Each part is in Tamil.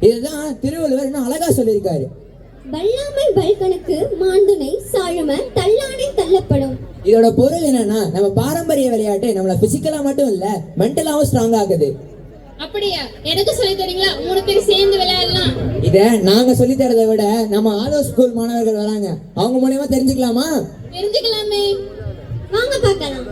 இதுதான் திருவள்ளுவர் இன்னும் அழகா சொல்லியிருக்காரு. வல்லாமை வல்கனுக்கு மாந்துணை சாழும தள்ளானை தள்ளப்படும். இதோட பொருள் என்னன்னா, நம்ம பாரம்பரிய விளையாட்டு நம்மள பிசிக்கலா மட்டும் இல்ல மென்டலாவும் ஸ்ட்ராங் ஆகுது. அப்படியா? எனக்கு சொல்லி தரீங்களா? 3 பேர் சேர்ந்து விளையாடலாம். இத நாங்க சொல்லி தரதை விட நம்ம ஆலோ ஸ்கூல் மாணவர்கள் வராங்க, அவங்க மூலமா தெரிஞ்சுக்கலாமா? தெரிஞ்சுக்கலாமே, வாங்க பார்க்கலாம்.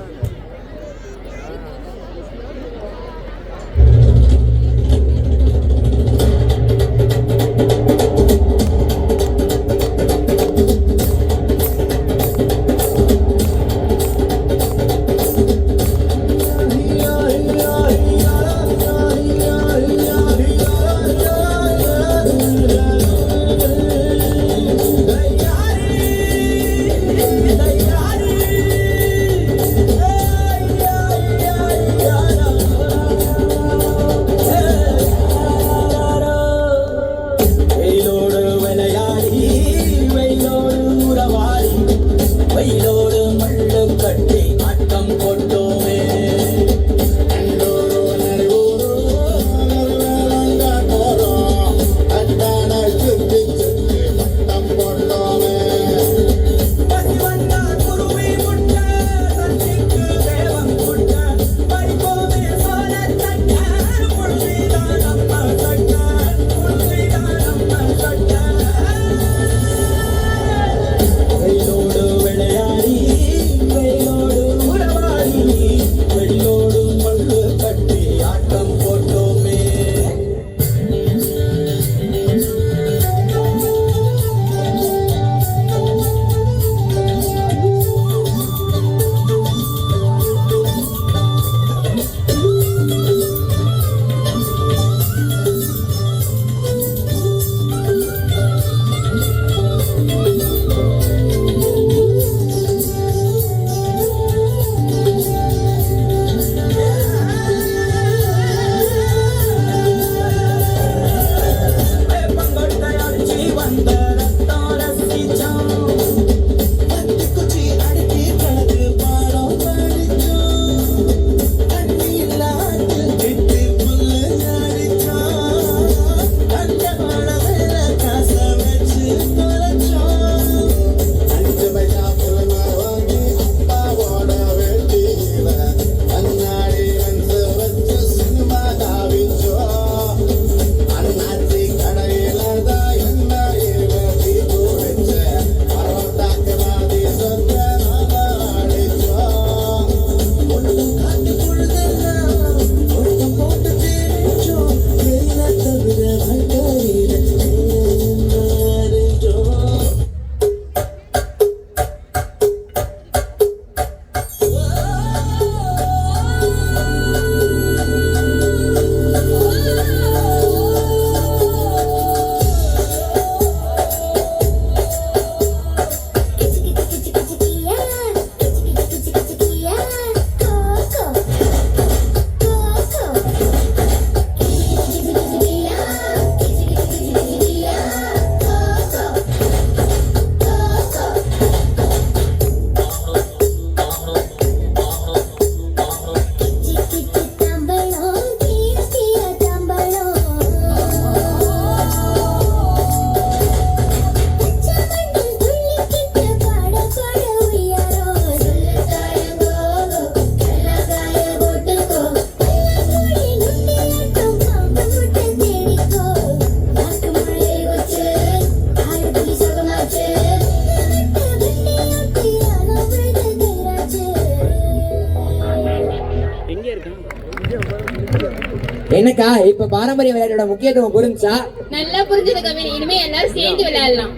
என்னக்கா இப்ப பாரம்பரிய விளையாட்டோட முக்கியத்துவம் புரிஞ்சா? நல்லா புரிஞ்சது கவின். இனிமே எல்லாரும் சேர்ந்து விளையாடலாம்.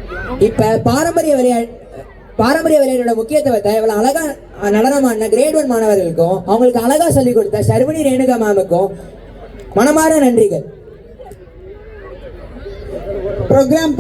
இப்ப பாரம்பரிய விளையாட்டோட முக்கியத்துவத்தை இவ்வளவு அழகா நடனமான கிரேட் 1 மாணவர்களுக்கும் அவங்களுக்கு அழகா சொல்லிக் கொடுத்த சர்வணி ரேணுகா மேமுக்கும் மனமார நன்றிகள். ப்ரோக்ராம்